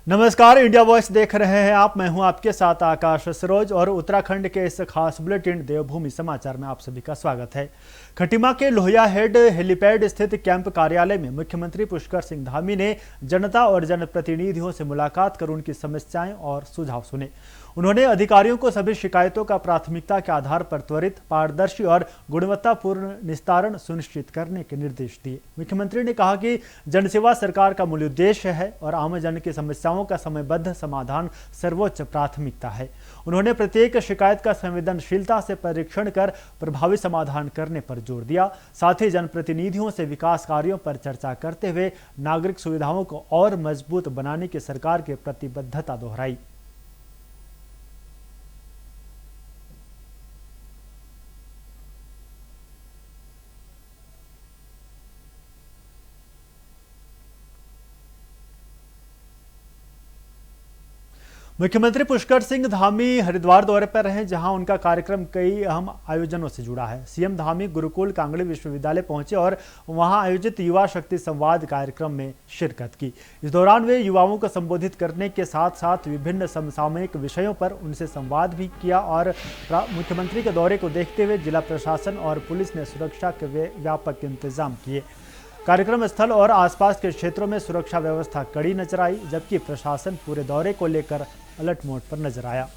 नमस्कार, India voice देख रहे हैं आप। मैं हूं आपके साथ आकाश सरोज और उत्तराखंड के इस खास बुलेटिन देवभूमि समाचार में आप सभी का स्वागत है। खटीमा के लोहिया हेड हेलीपैड स्थित कैंप कार्यालय में मुख्यमंत्री पुष्कर सिंह धामी ने जनता और जनप्रतिनिधियों से मुलाकात कर उनकी समस्याएं और सुझाव सुने। उन्होंने अधिकारियों को सभी शिकायतों का प्राथमिकता के आधार पर त्वरित, पारदर्शी और गुणवत्तापूर्ण निस्तारण सुनिश्चित करने के निर्देश दिए। मुख्यमंत्री ने कहा कि जनसेवा सरकार का मूल उद्देश्य है और आमजन की समस्याओं का समयबद्ध समाधान सर्वोच्च प्राथमिकता है। उन्होंने प्रत्येक शिकायत का संवेदनशीलता से परीक्षण कर प्रभावी समाधान करने पर जोर दिया। साथ ही जनप्रतिनिधियों से विकास कार्यों पर चर्चा करते हुए नागरिक सुविधाओं को और मजबूत बनाने की सरकार की प्रतिबद्धता दोहराई। मुख्यमंत्री पुष्कर सिंह धामी हरिद्वार दौरे पर रहे, जहां उनका कार्यक्रम कई अहम आयोजनों से जुड़ा है। सीएम धामी गुरुकुल कांगड़ी विश्वविद्यालय पहुंचे और वहां आयोजित युवा शक्ति संवाद कार्यक्रम में शिरकत की। इस दौरान वे युवाओं को संबोधित करने के साथ साथ विभिन्न समसामयिक विषयों पर उनसे संवाद भी किया और मुख्यमंत्री के दौरे को देखते हुए जिला प्रशासन और पुलिस ने सुरक्षा के व्यापक इंतजाम किए। कार्यक्रम स्थल और आसपास के क्षेत्रों में सुरक्षा व्यवस्था कड़ी नजर आई, जबकि प्रशासन पूरे दौरे को लेकर अलर्ट मोड पर नजर आया।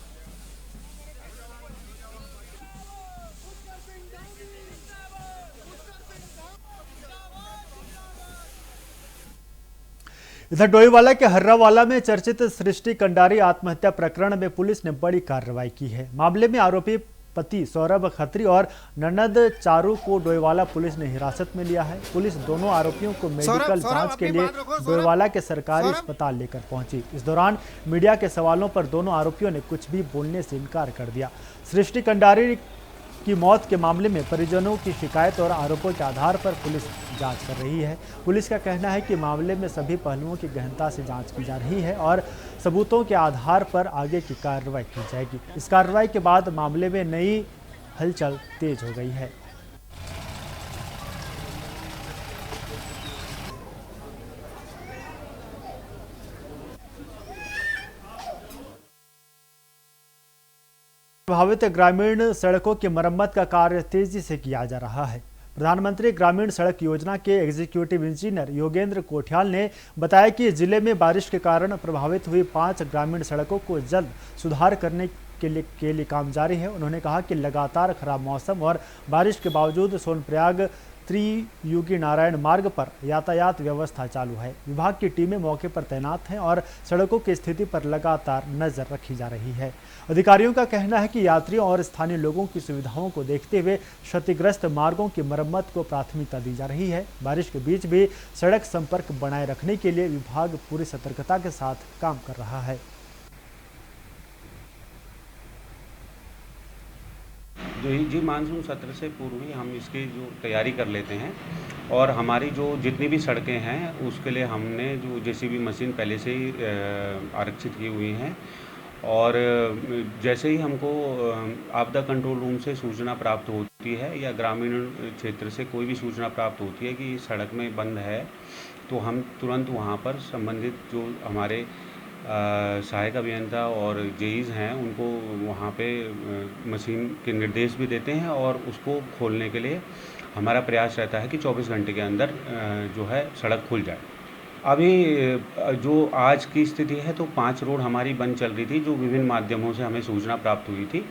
इधर डोईवाला के हर्रावाला में चर्चित सृष्टि कंडारी आत्महत्या प्रकरण में पुलिस ने बड़ी कार्रवाई की है। मामले में आरोपी पति सौरभ खत्री और ननद चारू को डोईवाला पुलिस ने हिरासत में लिया है। पुलिस दोनों आरोपियों को मेडिकल जांच के लिए डोईवाला के सरकारी अस्पताल लेकर पहुंची। इस दौरान मीडिया के सवालों पर दोनों आरोपियों ने कुछ भी बोलने से इनकार कर दिया। सृष्टि कंडारी की मौत के मामले में परिजनों की शिकायत और आरोपों के आधार पर पुलिस जांच कर रही है। पुलिस का कहना है कि मामले में सभी पहलुओं की गहनता से जांच की जा रही है और सबूतों के आधार पर आगे की कार्रवाई की जाएगी। इस कार्रवाई के बाद मामले में नई हलचल तेज हो गई है। प्रभावित ग्रामीण सड़कों की मरम्मत का कार्य तेजी से किया जा रहा है। प्रधानमंत्री ग्रामीण सड़क योजना के एग्जीक्यूटिव इंजीनियर योगेंद्र कोठियाल ने बताया कि जिले में बारिश के कारण प्रभावित हुई 5 ग्रामीण सड़कों को जल्द सुधार करने के लिए काम जारी है। उन्होंने कहा कि लगातार खराब मौसम और बारिश के बावजूद सोनप्रयाग त्रियुगी नारायण मार्ग पर यातायात व्यवस्था चालू है। विभाग की टीमें मौके पर तैनात हैं और सड़कों की स्थिति पर लगातार नजर रखी जा रही है। अधिकारियों का कहना है कि यात्रियों और स्थानीय लोगों की सुविधाओं को देखते हुए क्षतिग्रस्त मार्गों की मरम्मत को प्राथमिकता दी जा रही है। बारिश के बीच भी सड़क संपर्क बनाए रखने के लिए विभाग पूरी सतर्कता के साथ काम कर रहा है। जी मानसून सत्र से पूर्व ही हम इसकी जो तैयारी कर लेते हैं और हमारी जो जितनी भी सड़कें हैं उसके लिए हमने जो जेसीबी मशीन पहले से ही आरक्षित की हुई हैं और जैसे ही हमको आपदा कंट्रोल रूम से सूचना प्राप्त होती है या ग्रामीण क्षेत्र से कोई भी सूचना प्राप्त होती है कि सड़क में बंद है, तो हम तुरंत वहाँ पर संबंधित जो हमारे सहायक अभियंता और जेईज हैं उनको वहाँ पे मशीन के निर्देश भी देते हैं और उसको खोलने के लिए हमारा प्रयास रहता है कि 24 घंटे के अंदर जो है सड़क खुल जाए। अभी जो आज की स्थिति है तो 5 रोड हमारी बंद चल रही थी, जो विभिन्न माध्यमों से हमें सूचना प्राप्त हुई थी,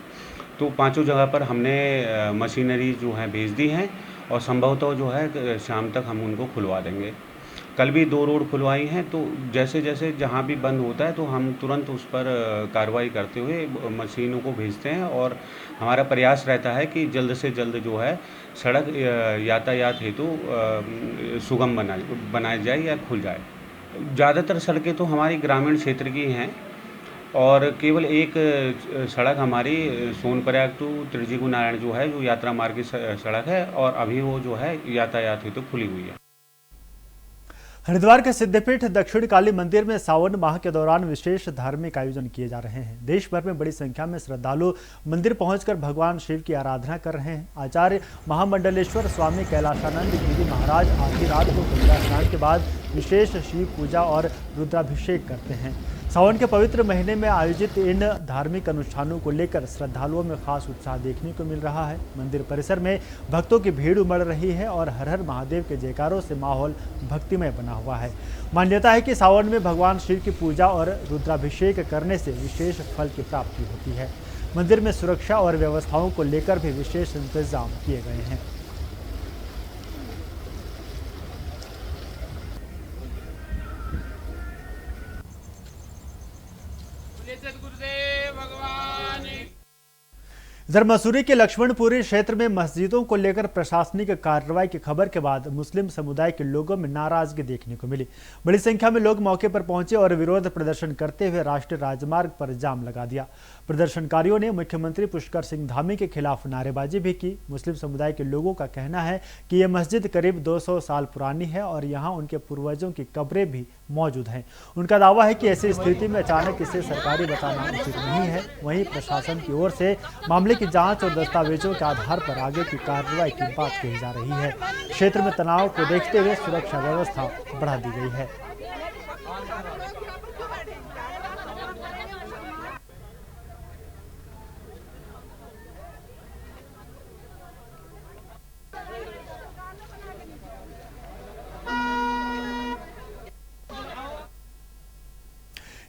तो 5 जगह पर हमने मशीनरी जो है भेज दी हैं और संभवतः जो है शाम तक हम उनको खुलवा देंगे। कल भी 2 रोड खुलवाई हैं, तो जैसे जैसे जहाँ भी बंद होता है तो हम तुरंत उस पर कार्रवाई करते हुए मशीनों को भेजते हैं और हमारा प्रयास रहता है कि जल्द से जल्द जो है सड़क यातायात हेतु सुगम बनाई जाए या खुल जाए। ज़्यादातर सड़कें तो हमारी ग्रामीण क्षेत्र की हैं और केवल एक सड़क हमारी सोनप्रयाग टू त्रियुगी नारायण जो है, जो यात्रा मार्ग की सड़क है और अभी वो जो है यातायात हेतु खुली हुई है। हरिद्वार के सिद्धपीठ दक्षिण काली मंदिर में सावन माह के दौरान विशेष धार्मिक आयोजन किए जा रहे हैं। देश भर में बड़ी संख्या में श्रद्धालु मंदिर पहुंचकर भगवान शिव की आराधना कर रहे हैं। आचार्य महामंडलेश्वर स्वामी कैलाशानंद गिरी महाराज आधी रात को गंगा स्नान के बाद विशेष शिव पूजा और रुद्राभिषेक करते हैं। सावन के पवित्र महीने में आयोजित इन धार्मिक अनुष्ठानों को लेकर श्रद्धालुओं में खास उत्साह देखने को मिल रहा है। मंदिर परिसर में भक्तों की भीड़ उमड़ रही है और हर हर महादेव के जयकारों से माहौल भक्तिमय बना हुआ है। मान्यता है कि सावन में भगवान शिव की पूजा और रुद्राभिषेक करने से विशेष फल की प्राप्ति होती है। मंदिर में सुरक्षा और व्यवस्थाओं को लेकर भी विशेष इंतजाम किए गए हैं। इधर मसूरी के लक्ष्मणपुरी क्षेत्र में मस्जिदों को लेकर प्रशासनिक कार्रवाई की खबर के बाद मुस्लिम समुदाय के लोगों में नाराजगी देखने को मिली। बड़ी संख्या में लोग मौके पर पहुंचे और विरोध प्रदर्शन करते हुए राष्ट्रीय राजमार्ग पर जाम लगा दिया। प्रदर्शनकारियों ने मुख्यमंत्री पुष्कर सिंह धामी के खिलाफ नारेबाजी भी की। मुस्लिम समुदाय के लोगों का कहना है कि यह मस्जिद करीब 200 साल पुरानी है और यहाँ उनके पूर्वजों की कब्रें भी मौजूद हैं। उनका दावा है कि ऐसी स्थिति में अचानक इसे सरकारी बताना उचित नहीं है। वहीं प्रशासन की ओर से मामले की जांच और दस्तावेजों के आधार पर आगे की कार्रवाई की बात कही जा रही है। क्षेत्र में तनाव को देखते हुए सुरक्षा व्यवस्था बढ़ा दी गई है।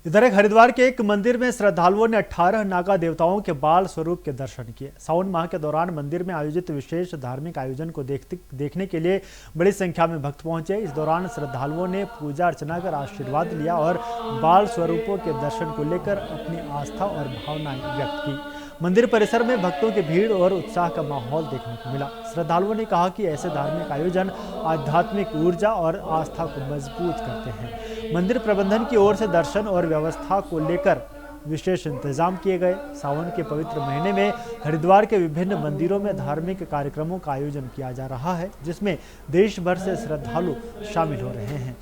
इधर एक हरिद्वार के एक मंदिर में श्रद्धालुओं ने 18 नागा देवताओं के बाल स्वरूप के दर्शन किए। सावन माह के दौरान मंदिर में आयोजित विशेष धार्मिक आयोजन को देखने के लिए बड़ी संख्या में भक्त पहुंचे। इस दौरान श्रद्धालुओं ने पूजा अर्चना कर आशीर्वाद लिया और बाल स्वरूपों के दर्शन को लेकर अपनी आस्था और भावनाएं व्यक्त की। मंदिर परिसर में भक्तों की भीड़ और उत्साह का माहौल देखने को मिला। श्रद्धालुओं ने कहा कि ऐसे धार्मिक आयोजन आध्यात्मिक ऊर्जा और आस्था को मजबूत करते हैं। मंदिर प्रबंधन की ओर से दर्शन और व्यवस्था को लेकर विशेष इंतजाम किए गए। सावन के पवित्र महीने में हरिद्वार के विभिन्न मंदिरों में धार्मिक कार्यक्रमों का आयोजन किया जा रहा है, जिसमें देश भर से श्रद्धालु शामिल हो रहे हैं।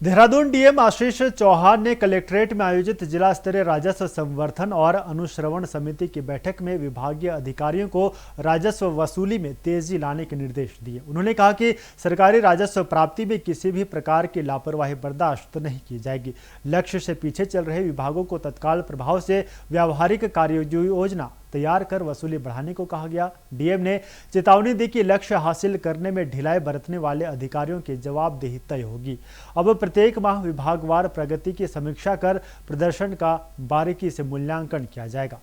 देहरादून डीएम आशीष चौहान ने कलेक्ट्रेट में आयोजित जिला स्तरीय राजस्व संवर्धन और अनुश्रवण समिति की बैठक में विभागीय अधिकारियों को राजस्व वसूली में तेजी लाने के निर्देश दिए। उन्होंने कहा कि सरकारी राजस्व प्राप्ति में किसी भी प्रकार की लापरवाही बर्दाश्त नहीं की जाएगी। लक्ष्य से पीछे चल रहे विभागों को तत्काल प्रभाव से व्यावहारिक कार्य योजना तैयार कर वसूली बढ़ाने को कहा गया। डीएम ने चेतावनी दी कि लक्ष्य हासिल करने में ढिलाई बरतने वाले अधिकारियों की जवाबदेही तय होगी। अब प्रत्येक माह विभागवार प्रगति की समीक्षा कर प्रदर्शन का बारीकी से मूल्यांकन किया जाएगा।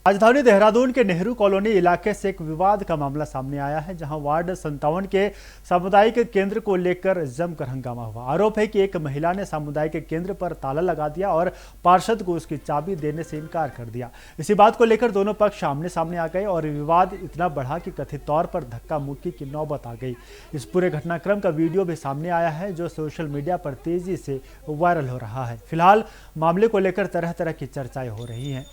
राजधानी देहरादून के नेहरू कॉलोनी इलाके से एक विवाद का मामला सामने आया है, जहां वार्ड 57 के सामुदायिक केंद्र को लेकर जमकर हंगामा हुआ। आरोप है कि एक महिला ने सामुदायिक केंद्र पर ताला लगा दिया और पार्षद को उसकी चाबी देने से इनकार कर दिया। इसी बात को लेकर दोनों पक्ष आमने सामने आ गए और विवाद इतना बढ़ा कि कथित तौर पर धक्का मुक्की की नौबत आ गई। इस पूरे घटनाक्रम का वीडियो भी सामने आया है, जो सोशल मीडिया पर तेजी से वायरल हो रहा है। फिलहाल मामले को लेकर तरह तरह की चर्चाएं हो रही हैं।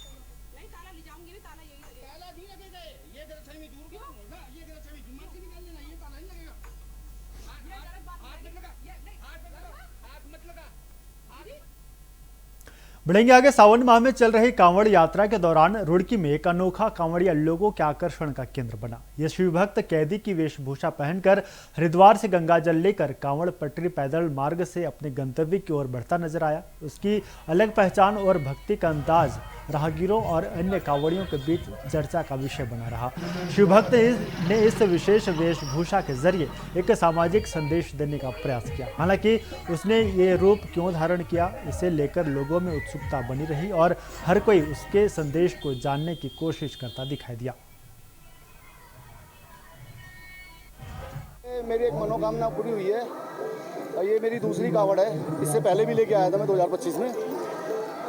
बढ़ेंगे आगे। सावन माह में चल रही कांवड़ यात्रा के दौरान रुड़की में एक अनोखा कांवड़िया लोगों के आकर्षण का केंद्र बना। यह शिवभक्त कैदी की वेशभूषा पहनकर हरिद्वार से गंगा जल लेकर कांवड़ पटरी पैदल मार्ग से अपने गंतव्य की ओर बढ़ता नजर आया। उसकी अलग पहचान और भक्ति का अंदाज राहगीरों और अन्य कांवड़ियों के बीच चर्चा का विषय बना रहा। शिवभक्त ने इस विशेष वेशभूषा के जरिए एक सामाजिक संदेश देने का प्रयास किया। हालांकि उसने ये रूप क्यों धारण किया, इसे लेकर लोगों में उत्सुकता बनी रही और हर कोई उसके संदेश को जानने की कोशिश करता दिखाई दिया। मेरी एक मनोकामना पूरी हुई है। ये मेरी दूसरी कावड़ है, इससे पहले भी लेके आया था मैं 2025 में।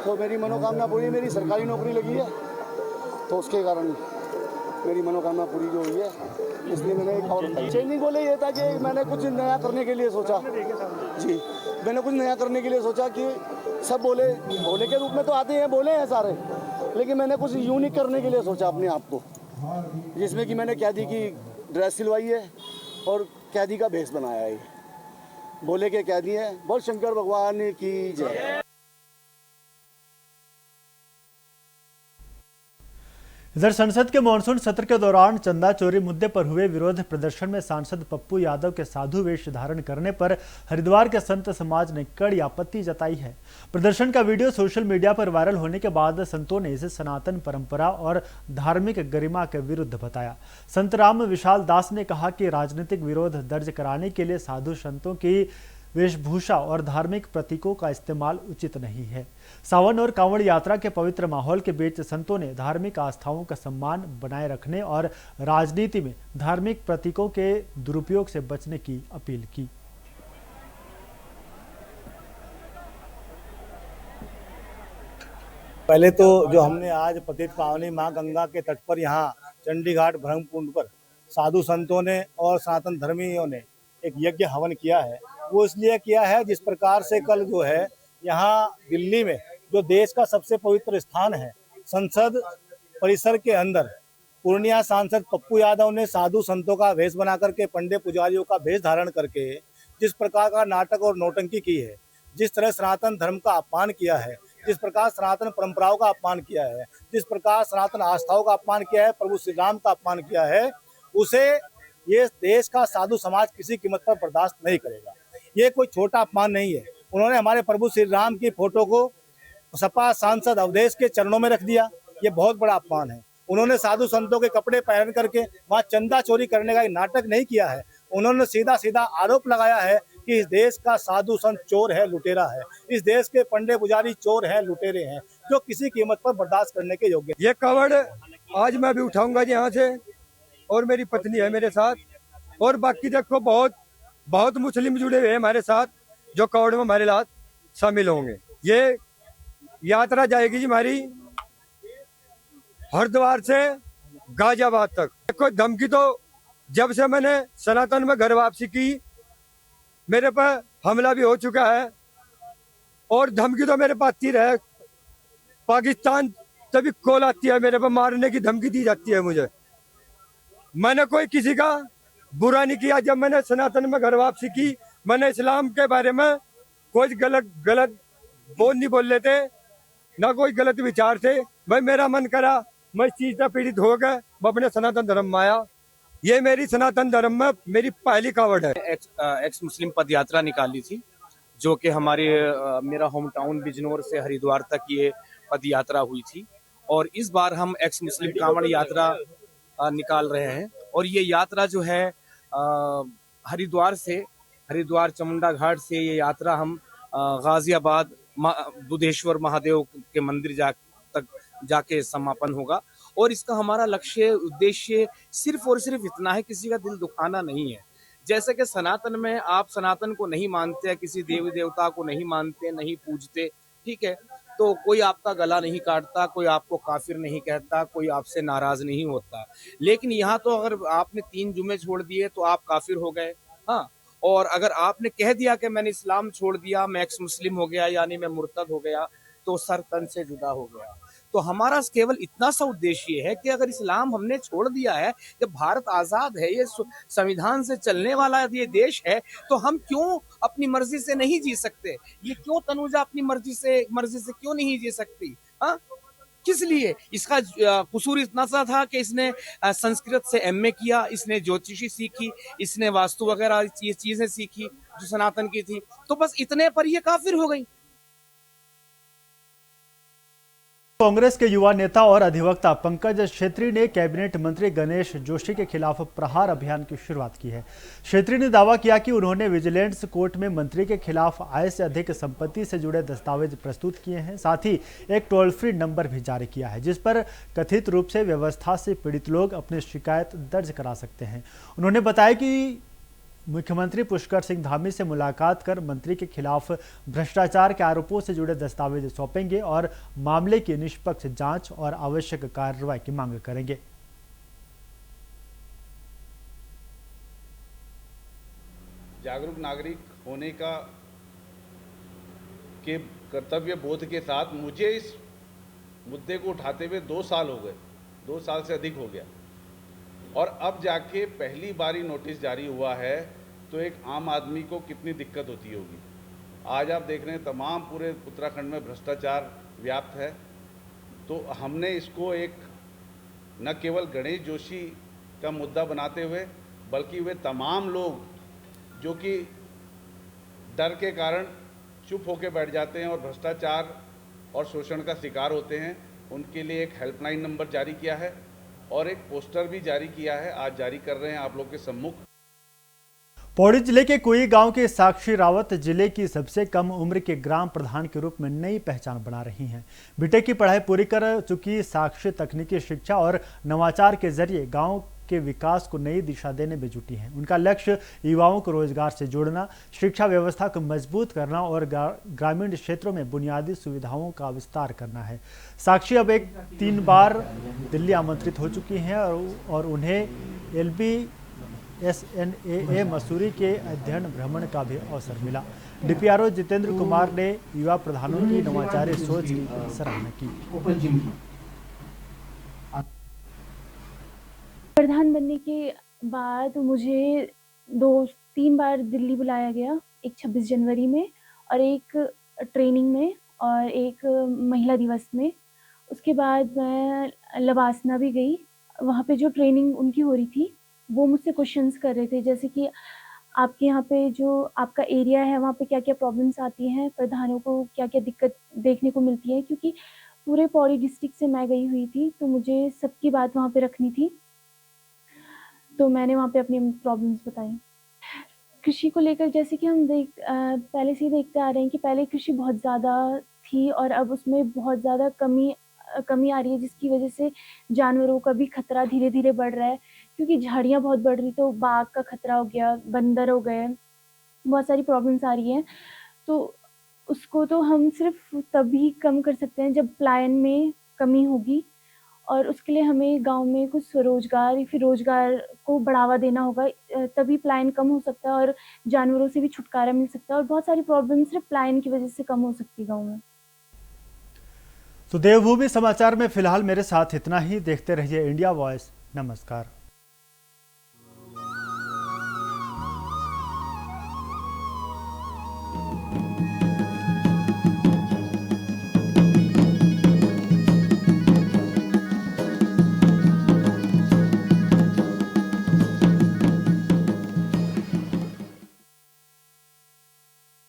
तो मेरी मनोकामना पूरी, मेरी सरकारी नौकरी लगी है तो उसके कारण मेरी मनोकामना पूरी जो हुई है, इसलिए मैंने एक और चेंजिंग बोले ये था कि मैंने कुछ नया करने के लिए सोचा जी, मैंने कुछ नया करने के लिए सोचा कि सब बोले भोले के रूप में तो आते हैं, बोले हैं सारे, लेकिन मैंने कुछ यूनिक करने के लिए सोचा अपने आप को, जिसमें कि मैंने कैदी की ड्रेस सिलवाई है और कैदी का भेष बनाया है। भोले के कैदी हैं, बोल शंकर भगवान की जय। इधर संसद के मानसून सत्र के दौरान चंदा चोरी मुद्दे पर हुए विरोध प्रदर्शन में सांसद पप्पू यादव के साधु वेश धारण करने पर हरिद्वार के संत समाज ने कड़ी आपत्ति जताई है। प्रदर्शन का वीडियो सोशल मीडिया पर वायरल होने के बाद संतों ने इसे सनातन परंपरा और धार्मिक गरिमा के विरुद्ध बताया। संत राम विशाल दास ने कहा कि राजनीतिक विरोध दर्ज कराने के लिए साधु संतों की वेशभूषा और धार्मिक प्रतीकों का इस्तेमाल उचित नहीं है। सावन और कांवड़ यात्रा के पवित्र माहौल के बीच संतों ने धार्मिक आस्थाओं का सम्मान बनाए रखने और राजनीति में धार्मिक प्रतीकों के दुरुपयोग से बचने की अपील की। पहले तो जो हमने आज पतित पावनी मां गंगा के तट पर यहाँ चंडीघाट ब्रह्मकुंड पर साधु संतों ने और सनातन धर्मियों ने एक यज्ञ हवन किया है, वो इसलिए किया है जिस प्रकार से कल जो है यहाँ दिल्ली में जो देश का सबसे पवित्र स्थान है संसद परिसर के अंदर पूर्णिया सांसद पप्पू यादव ने साधु संतों का वेश बना करके पंडित पुजारियों का वेश धारण करके जिस प्रकार का नाटक और नौटंकी की है, जिस तरह सनातन धर्म का अपमान किया है, जिस प्रकार सनातन परंपराओं का अपमान किया है, जिस प्रकार सनातन आस्थाओं का अपमान किया है, प्रभु श्री राम का अपमान किया है, उसे ये देश का साधु समाज किसी कीमत पर बर्दाश्त नहीं करेगा। ये कोई छोटा अपमान नहीं है। उन्होंने हमारे प्रभु श्री राम की फोटो को सपा सांसद अवधेश के चरणों में रख दिया, ये बहुत बड़ा अपमान है। उन्होंने साधु संतों के कपड़े पहन करके वहाँ चंदा चोरी करने का एक नाटक नहीं किया है। उन्होंने सीधा सीधा आरोप लगाया है कि इस देश का साधु संत चोर है, लुटेरा है, इस देश के पंडित पुजारी चोर हैं, लुटेरे हैं, जो किसी कीमत पर बर्दाश्त करने के योग्य। ये कावड़ आज मैं भी उठाऊंगा यहाँ से, और मेरी पत्नी है मेरे साथ, और बाकी देखो बहुत मुस्लिम जुड़े हुए हैं हमारे साथ, जो कावड़ में हमारे साथ शामिल होंगे। ये यात्रा जाएगी जी हमारी हरिद्वार से गाजियाबाद तक। देखो धमकी तो जब से मैंने सनातन में घर वापसी की मेरे पर हमला भी हो चुका है, और धमकी तो मेरे पास तीर है। पाकिस्तान तभी कॉल आती है, मेरे पर मारने की धमकी दी जाती है मुझे। मैंने कोई किसी का बुरा नहीं किया। जब मैंने सनातन में घर वापसी की, मैंने इस्लाम के बारे में कोई गलत बोल नहीं बोल लेते, ना कोई गलत विचार थे। भाई मेरा मन करा, मैं इस चीज से पीड़ित हो गया, मैं अपने सनातन धर्म में आया। ये मेरी सनातन धर्म में मेरी पहली कावड़ है। एक्स मुस्लिम पद यात्रा निकाली थी, जो कि हमारे मेरा होम टाउन बिजनौर से हरिद्वार तक ये पद यात्रा हुई थी, और इस बार हम एक्स मुस्लिम कावड़ यात्रा निकाल रहे हैं। और ये यात्रा जो है हरिद्वार चामुंडा घाट से ये यात्रा हम गाजियाबाद बुद्धेश्वर महादेव के मंदिर तक जाके समापन होगा। और इसका हमारा लक्ष्य उद्देश्य सिर्फ और सिर्फ इतना है, किसी का दिल दुखाना नहीं है। जैसे कि सनातन में आप सनातन को नहीं मानते, किसी देवी देवता को नहीं मानते, नहीं पूजते, ठीक है, तो कोई आपका गला नहीं काटता, कोई आपको काफिर नहीं कहता, कोई आपसे नाराज नहीं होता। लेकिन यहाँ तो अगर आपने 3 जुमे छोड़ दिए तो आप काफिर हो गए। हाँ, और अगर आपने कह दिया कि मैंने इस्लाम छोड़ दिया, मैं एक्स मुस्लिम हो गया, यानी मैं मुर्तद हो गया, तो सर तन से जुदा हो गया। तो हमारा केवल इतना सा उद्देश्य है कि अगर इस्लाम हमने छोड़ दिया है, जब भारत आजाद है, ये संविधान से चलने वाला ये देश है, तो हम क्यों अपनी मर्जी से नहीं जी सकते? ये क्यों तनुजा अपनी मर्जी से क्यों नहीं जी सकती? हाँ, किस लिए? इसका कसूर इतना सा था कि इसने संस्कृत से एमए किया, इसने ज्योतिषी सीखी, इसने वास्तु वगैरह चीजें सीखी जो सनातन की थी, तो बस इतने पर ये काफिर हो गई। कांग्रेस के युवा नेता और अधिवक्ता पंकज छेत्री ने कैबिनेट मंत्री गणेश जोशी के खिलाफ प्रहार अभियान की शुरुआत की है। छेत्री ने दावा किया कि उन्होंने विजिलेंस कोर्ट में मंत्री के खिलाफ आय से अधिक संपत्ति से जुड़े दस्तावेज प्रस्तुत किए हैं। साथ ही एक टोल फ्री नंबर भी जारी किया है, जिस पर कथित रूप से व्यवस्था से पीड़ित लोग अपनी शिकायत दर्ज करा सकते हैं। उन्होंने बताया कि मुख्यमंत्री पुष्कर सिंह धामी से मुलाकात कर मंत्री के खिलाफ भ्रष्टाचार के आरोपों से जुड़े दस्तावेज सौंपेंगे और मामले की निष्पक्ष जांच और आवश्यक कार्रवाई की मांग करेंगे। जागरूक नागरिक होने का के कर्तव्य बोध के साथ मुझे इस मुद्दे को उठाते हुए 2 साल हो गए, 2 साल से अधिक हो गया, और अब जाके पहली बारी नोटिस जारी हुआ है, तो एक आम आदमी को कितनी दिक्कत होती होगी। आज आप देख रहे हैं तमाम पूरे उत्तराखंड में भ्रष्टाचार व्याप्त है, तो हमने इसको एक न केवल गणेश जोशी का मुद्दा बनाते हुए, बल्कि वे तमाम लोग जो कि डर के कारण चुप होकर बैठ जाते हैं और भ्रष्टाचार और शोषण का शिकार होते हैं, उनके लिए एक हेल्पलाइन नंबर जारी किया है और एक पोस्टर भी जारी किया है, आज जारी कर रहे हैं आप लोग के सम्मुख। पौड़ी जिले के कोई गांव के साक्षी रावत जिले की सबसे कम उम्र के ग्राम प्रधान के रूप में नई पहचान बना रही हैं। बीटेक की पढ़ाई पूरी कर चुकी साक्षी तकनीकी शिक्षा और नवाचार के जरिए गांव के विकास को नई दिशा देने में जुटी हैं। उनका लक्ष्य युवाओं को रोजगार से जोड़ना, शिक्षा व्यवस्था को मजबूत करना और ग्रामीण क्षेत्रों में बुनियादी सुविधाओं का विस्तार करना है। साक्षी अब 3 बार दिल्ली आमंत्रित हो चुकी हैं और उन्हें LBSNAA मसूरी के अध्ययन भ्रमण का भी अवसर मिला। DPRO जितेंद्र कुमार ने युवा प्रधानों की नवाचारी सोच की सराहना की। प्रधान बनने के बाद मुझे 2-3 बार दिल्ली बुलाया गया, एक 26 जनवरी में और एक ट्रेनिंग में और एक महिला दिवस में। उसके बाद मैं लवासना भी गई, वहाँ पे जो ट्रेनिंग उनकी हो रही थी वो मुझसे क्वेश्चंस कर रहे थे, जैसे कि आपके यहाँ पे जो आपका एरिया है वहाँ पे क्या क्या प्रॉब्लम्स आती हैं, प्रधानों को क्या क्या दिक्कत देखने को मिलती है, क्योंकि पूरे पौड़ी डिस्ट्रिक्ट से मैं गई हुई थी तो मुझे सबकी बात वहाँ पे रखनी थी। तो मैंने वहाँ पे अपनी प्रॉब्लम्स बताई। कृषि को लेकर जैसे कि हम पहले से ही देखते आ रहे हैं कि पहले कृषि बहुत ज़्यादा थी और अब उसमें बहुत ज़्यादा कमी आ रही है, जिसकी वजह से जानवरों का भी खतरा धीरे धीरे बढ़ रहा है, क्योंकि झाड़ियाँ बहुत बढ़ रही, तो बाघ का खतरा हो गया, बंदर हो गए, बहुत सारी प्रॉब्लम्स आ रही हैं। तो उसको तो हम सिर्फ तभी कम कर सकते हैं जब पलायन में कमी होगी, और उसके लिए हमें गांव में कुछ स्वरोजगार या फिर रोजगार को बढ़ावा देना होगा, तभी पलायन कम हो सकता है और जानवरों से भी छुटकारा मिल सकता है और बहुत सारी प्रॉब्लम सिर्फ पलायन की वजह से कम हो सकती है गांव में। तो देवभूमि समाचार में फिलहाल मेरे साथ इतना ही। देखते रहिए इंडिया वॉइस। नमस्कार।